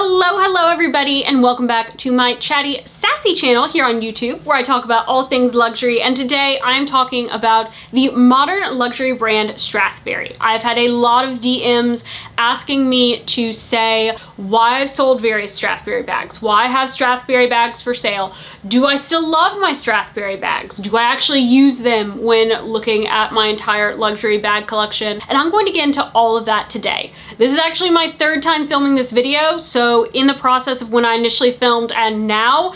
Hello everybody, and welcome back to my chatty, sassy channel here on YouTube, where I talk about all things luxury. And today I'm talking about the modern luxury brand Strathberry. I've had a lot of DMs asking me to say why I've sold various Strathberry bags, why I have Strathberry bags for sale, do I still love my Strathberry bags, do I actually use them when looking at my entire luxury bag collection, and I'm going to get into all of that today. This is actually my third time filming this video, so in the process of when I initially filmed and now,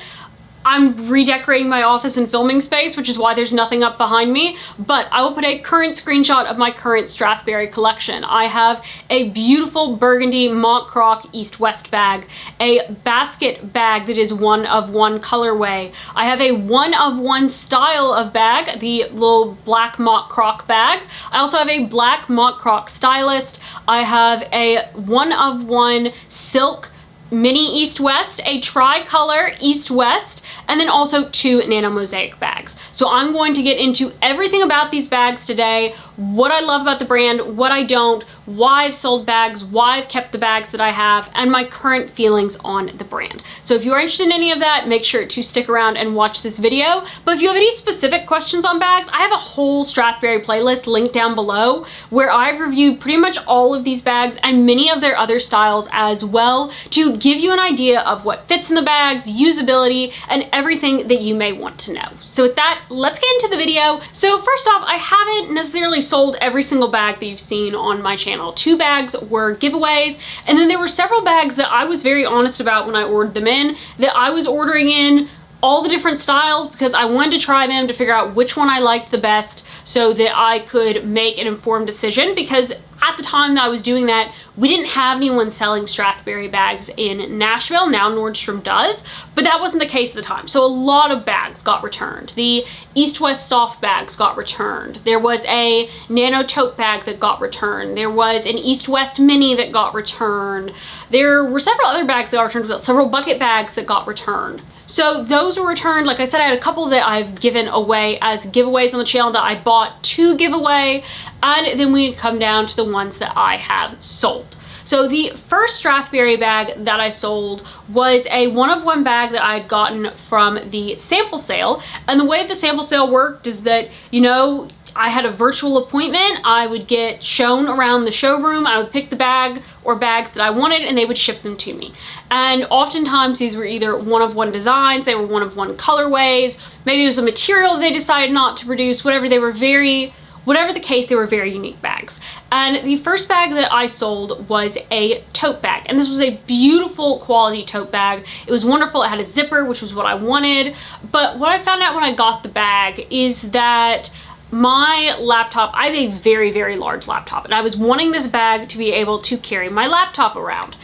I'm redecorating my office and filming space, which is why there's nothing up behind me, but I will put a current screenshot of my current Strathberry collection. I have a beautiful burgundy mock croc east-west bag, a basket bag that is one of one colorway. I have a one of one style of bag, the little black mock croc bag. I also have a black mock croc stylist. I have a one of one silk mini east-west, a tri-color east-west, and then also two nano mosaic bags. So I'm going to get into everything about these bags today, what I love about the brand, what I don't, why I've sold bags, why I've kept the bags that I have, and my current feelings on the brand. So if you are interested in any of that, make sure to stick around and watch this video. But if you have any specific questions on bags, I have a whole Strathberry playlist linked down below where I've reviewed pretty much all of these bags and many of their other styles as well, to give you an idea of what fits in the bags, usability, and everything that you may want to know. So with that, let's get into the video. So first off, I haven't necessarily sold every single bag that you've seen on my channel. 2 bags were giveaways, and then there were several bags that I was very honest about when I ordered them in, that I was ordering in all the different styles because I wanted to try them to figure out which one I liked the best so that I could make an informed decision, because at the time that I was doing that, we didn't have anyone selling Strathberry bags in Nashville. Now Nordstrom does, but that wasn't the case at the time. So a lot of bags got returned. The East-West soft bags got returned. There was a nano tote bag that got returned. There was an East-West mini that got returned. There were several other bags that got returned, several bucket bags that got returned. So those were returned. Like I said, I had a couple that I've given away as giveaways on the channel that I bought to give away, and then we come down to the ones that I have sold. So the first Strathberry bag that I sold was a one-of-one bag that I had gotten from the sample sale. And the way the sample sale worked is that, you know, I had a virtual appointment. I would get shown around the showroom. I would pick the bag or bags that I wanted, and they would ship them to me. And oftentimes these were either one-of-one designs, they were one-of-one colorways, maybe it was a material they decided not to produce, whatever the case, they were very unique bags. And the first bag that I sold was a tote bag. And this was a beautiful quality tote bag. It was wonderful. It had a zipper, which was what I wanted. But what I found out when I got the bag is that my laptop, I have a very, very large laptop, and I was wanting this bag to be able to carry my laptop around.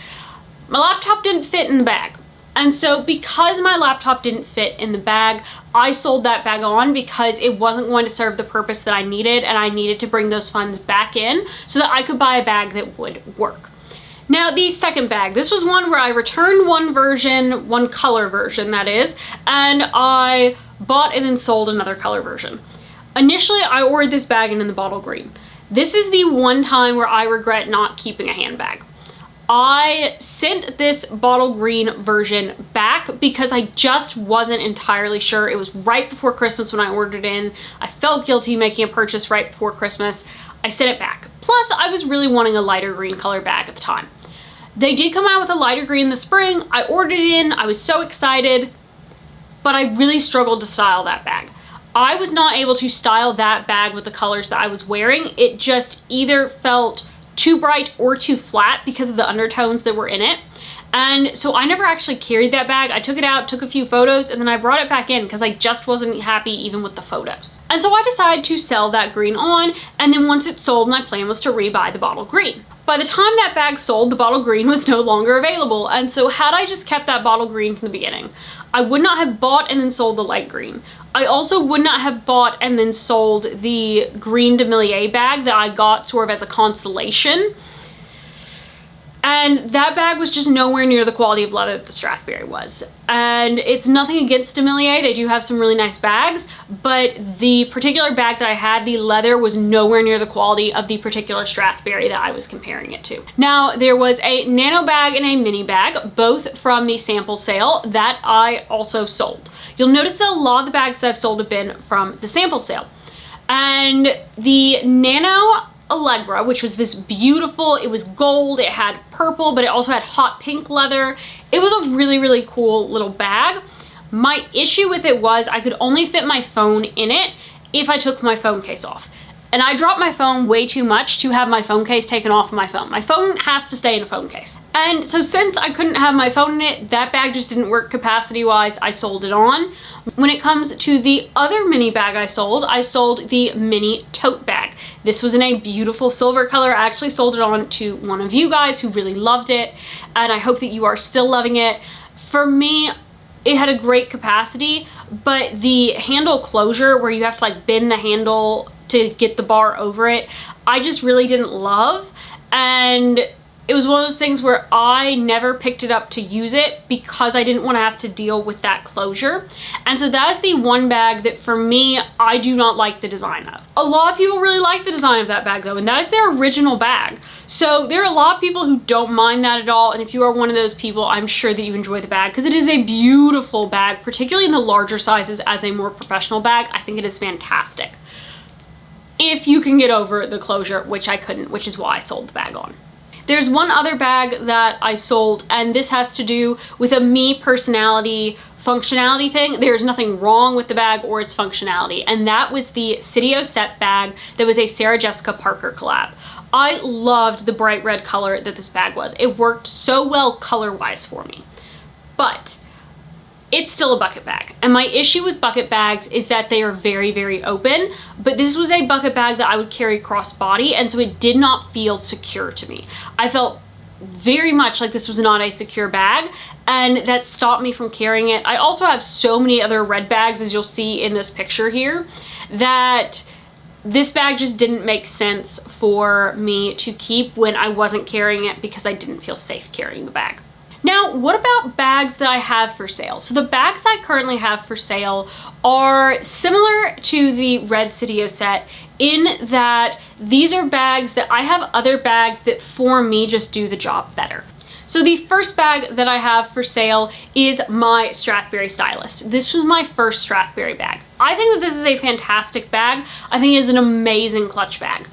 My laptop didn't fit in the bag. And so because my laptop didn't fit in the bag, I sold that bag on because it wasn't going to serve the purpose that I needed, and I needed to bring those funds back in so that I could buy a bag that would work. Now the second bag, this was one where I returned one version, one color version that is, and I bought and then sold another color version. Initially, I ordered this bag in the bottle green. This is the one time where I regret not keeping a handbag. I sent this bottle green version back because I just wasn't entirely sure. It was right before Christmas when I ordered it in. I felt guilty making a purchase right before Christmas. I sent it back. Plus, I was really wanting a lighter green color bag at the time. They did come out with a lighter green in the spring. I ordered it in. I was so excited, but I really struggled to style that bag. I was not able to style that bag with the colors that I was wearing. It just either felt too bright or too flat because of the undertones that were in it. And so I never actually carried that bag. I took it out, took a few photos, and then I brought it back in because I just wasn't happy even with the photos. And so I decided to sell that green on, and then once it sold, my plan was to rebuy the bottle green. By the time that bag sold, the bottle green was no longer available, and so had I just kept that bottle green from the beginning, I would not have bought and then sold the light green. I also would not have bought and then sold the green demier bag that I got sort of as a consolation. And that bag was just nowhere near the quality of leather that the Strathberry was. And it's nothing against JMyLady, they do have some really nice bags, but the particular bag that I had, the leather was nowhere near the quality of the particular Strathberry that I was comparing it to. Now, there was a nano bag and a mini bag, both from the sample sale, that I also sold. You'll notice that a lot of the bags that I've sold have been from the sample sale. And the nano Allegra, which was this beautiful, it was gold, it had purple, but it also had hot pink leather. It was a really, really cool little bag. My issue with it was I could only fit my phone in it if I took my phone case off. And I dropped my phone way too much to have my phone case taken off of my phone. My phone has to stay in a phone case. And so since I couldn't have my phone in it, that bag just didn't work capacity-wise. I sold it on. When it comes to the other mini bag I sold the mini tote bag. This was in a beautiful silver color. I actually sold it on to one of you guys who really loved it, and I hope that you are still loving it. For me, it had a great capacity, but the handle closure where you have to like bend the handle to get the bar over it, I just really didn't love. And it was one of those things where I never picked it up to use it because I didn't want to have to deal with that closure. And so that's the one bag that for me, I do not like the design of. A lot of people really like the design of that bag though, and that is their original bag. So there are a lot of people who don't mind that at all. And if you are one of those people, I'm sure that you enjoy the bag because it is a beautiful bag, particularly in the larger sizes as a more professional bag. I think it is fantastic. If you can get over the closure, which I couldn't, which is why I sold the bag on. There's one other bag that I sold, and this has to do with a me personality functionality thing. There's nothing wrong with the bag or its functionality, and that was the Sitio Set bag that was a Sarah Jessica Parker collab. I loved the bright red color that this bag was. It worked so well color-wise for me, but it's still a bucket bag. And my issue with bucket bags is that they are very, very open, but this was a bucket bag that I would carry cross-body, and so it did not feel secure to me. I felt very much like this was not a secure bag, and that stopped me from carrying it. I also have so many other red bags, as you'll see in this picture here, that this bag just didn't make sense for me to keep when I wasn't carrying it because I didn't feel safe carrying the bag. Now, what about bags that I have for sale? So the bags I currently have for sale are similar to the red Sitio set in that these are bags that I have other bags that for me just do the job better. So the first bag that I have for sale is my Strathberry Stylist. This was my first Strathberry bag. I think that this is a fantastic bag. I think it is an amazing clutch bag,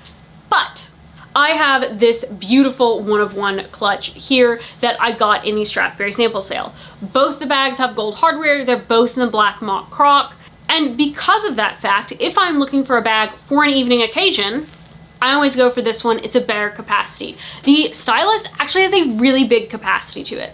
but I have this beautiful one-of-one clutch here that I got in the Strathberry sample sale. Both the bags have gold hardware. They're both in the black mock croc. And because of that fact, if I'm looking for a bag for an evening occasion, I always go for this one. It's a better capacity. The Stylist actually has a really big capacity to it.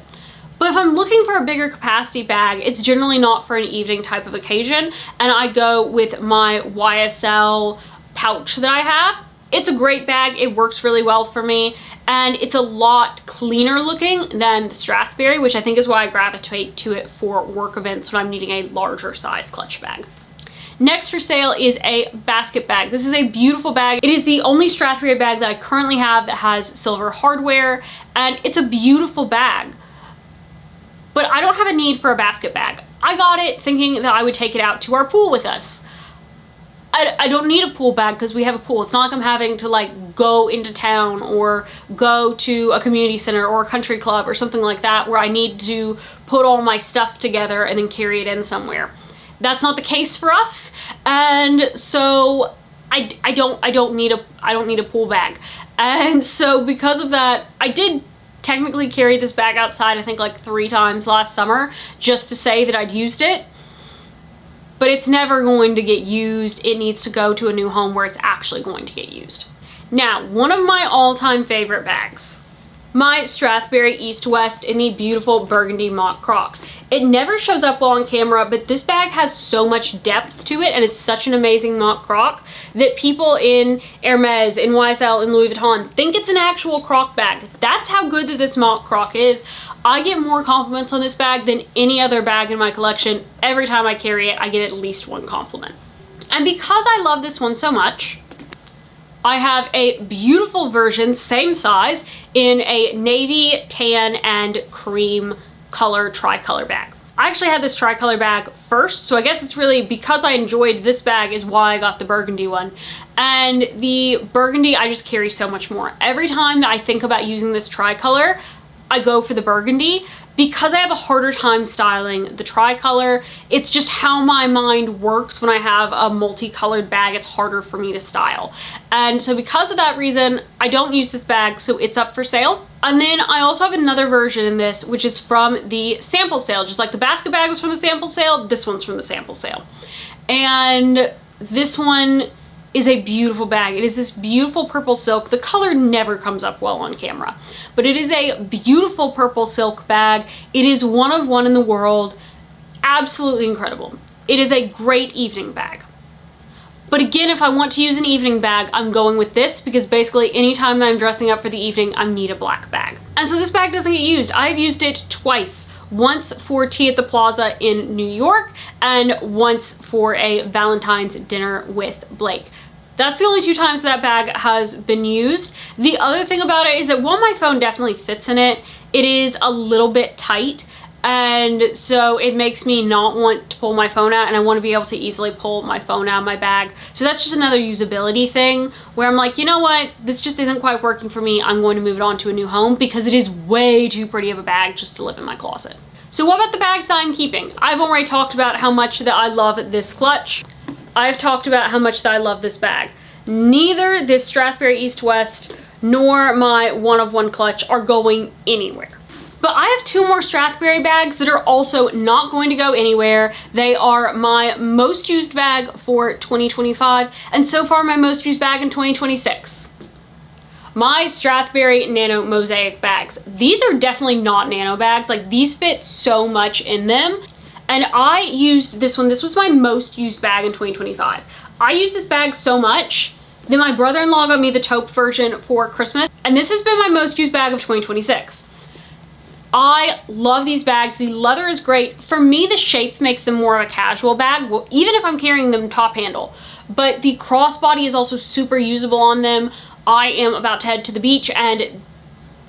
But if I'm looking for a bigger capacity bag, it's generally not for an evening type of occasion. And I go with my YSL pouch that I have. It's a great bag, it works really well for me, and it's a lot cleaner looking than the Strathberry, which I think is why I gravitate to it for work events when I'm needing a larger size clutch bag. Next for sale is a basket bag. This is a beautiful bag. It is the only Strathberry bag that I currently have that has silver hardware, and it's a beautiful bag. But I don't have a need for a basket bag. I got it thinking that I would take it out to our pool with us. I don't need a pool bag because we have a pool. It's not like I'm having to like go into town or go to a community center or a country club or something like that where I need to put all my stuff together and then carry it in somewhere. That's not the case for us, and so I don't need a pool bag. And so because of that, I did technically carry this bag outside I think like 3 times last summer just to say that I'd used it. But it's never going to get used. It needs to go to a new home where it's actually going to get used. Now, one of my all-time favorite bags, my Strathberry East West in the beautiful burgundy mock croc. It never shows up well on camera, but this bag has so much depth to it and is such an amazing mock croc that people in Hermes, in YSL, in Louis Vuitton think it's an actual croc bag. That's how good that this mock croc is. I get more compliments on this bag than any other bag in my collection. Every time I carry it, I get at least one compliment. And because I love this one so much, I have a beautiful version, same size, in a navy, tan, and cream color tricolor bag. I actually had this tricolor bag first, so I guess it's really because I enjoyed this bag is why I got the burgundy one. And the burgundy I just carry so much more. Every time that I think about using this tricolor, I go for the burgundy because I have a harder time styling the tricolor. It's just how my mind works when I have a multicolored bag. It's harder for me to style. And so because of that reason, I don't use this bag, so it's up for sale. And then I also have another version in this, which is from the sample sale. Just like the basket bag was from the sample sale, this one's from the sample sale. And this one is a beautiful bag. It is this beautiful purple silk. The color never comes up well on camera, but it is a beautiful purple silk bag. It is one of one in the world. Absolutely incredible. It is a great evening bag. But again, if I want to use an evening bag, I'm going with this because basically anytime that I'm dressing up for the evening, I need a black bag. And so this bag doesn't get used. I've used it twice. Once for tea at the plaza in New York and once for a Valentine's dinner with Blake. That's the only 2 times that bag has been used. The other thing about it is that while my phone definitely fits in it, it is a little bit tight. And so it makes me not want to pull my phone out, and I want to be able to easily pull my phone out of my bag. So that's just another usability thing where I'm like, you know what? This just isn't quite working for me. I'm going to move it on to a new home because it is way too pretty of a bag just to live in my closet. So what about the bags that I'm keeping? I've already talked about how much that I love this clutch. I've talked about how much that I love this bag. Neither this Strathberry East West nor my one of one clutch are going anywhere. But I have 2 more Strathberry bags that are also not going to go anywhere. They are my most used bag for 2025 and so far my most used bag in 2026. My Strathberry Nano Mosaic bags. These are definitely not nano bags. Like, these fit so much in them. And I used this one. This was my most used bag in 2025. I used this bag so much that my brother-in-law got me the taupe version for Christmas. And this has been my most used bag of 2026. I love these bags. The leather is great. For me, the shape makes them more of a casual bag, well, even if I'm carrying them top handle. But the crossbody is also super usable on them. I am about to head to the beach and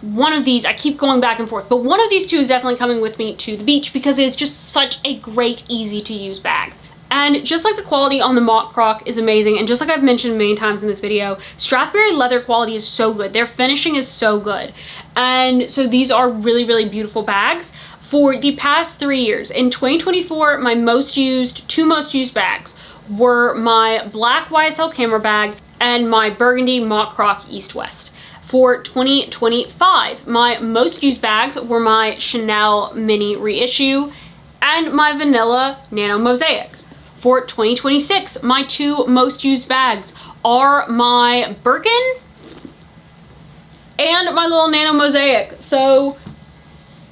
one of these, I keep going back and forth, but one of these 2 is definitely coming with me to the beach because it's just such a great, easy to use bag. And just like the quality on the mock croc is amazing, and just like I've mentioned many times in this video, Strathberry leather quality is so good. Their finishing is so good. And so these are really, really beautiful bags. For the past 3 years, in 2024, my 2 most used bags were my black YSL camera bag and my burgundy mock croc East West. For 2025, my most used bags were my Chanel mini reissue and my vanilla nano mosaic. For 2026, my 2 most used bags are my Birkin and my little nano mosaic. So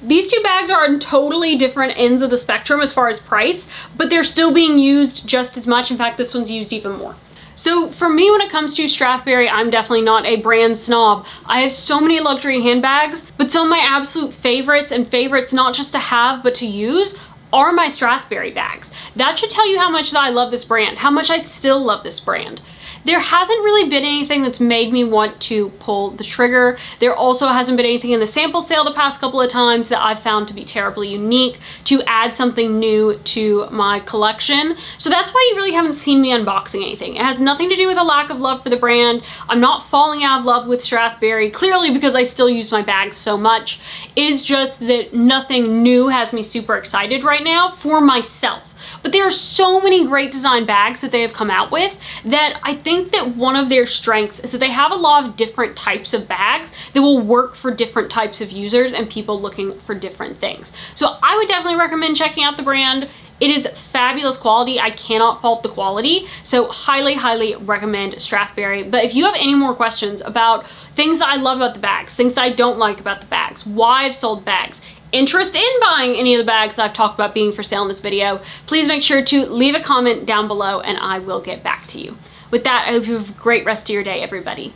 these 2 bags are on totally different ends of the spectrum as far as price, but they're still being used just as much. In fact, this one's used even more. So for me, when it comes to Strathberry, I'm definitely not a brand snob. I have so many luxury handbags, but some of my absolute favorites, and favorites not just to have, but to use, are my Strathberry bags. That should tell you how much that I love this brand, how much I still love this brand. There hasn't really been anything that's made me want to pull the trigger. There also hasn't been anything in the sample sale the past couple of times that I've found to be terribly unique to add something new to my collection. So that's why you really haven't seen me unboxing anything. It has nothing to do with a lack of love for the brand. I'm not falling out of love with Strathberry, clearly because I still use my bags so much. It is just that nothing new has me super excited right now for myself. But there are so many great design bags that they have come out with that I think that one of their strengths is that they have a lot of different types of bags that will work for different types of users and people looking for different things. So I would definitely recommend checking out the brand. It is fabulous quality. I cannot fault the quality. So highly, highly recommend Strathberry. But if you have any more questions about things that I love about the bags, things that I don't like about the bags, why I've sold bags, interest in buying any of the bags I've talked about being for sale in this video, please make sure to leave a comment down below and I will get back to you. With that, I hope you have a great rest of your day, everybody.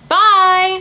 Bye!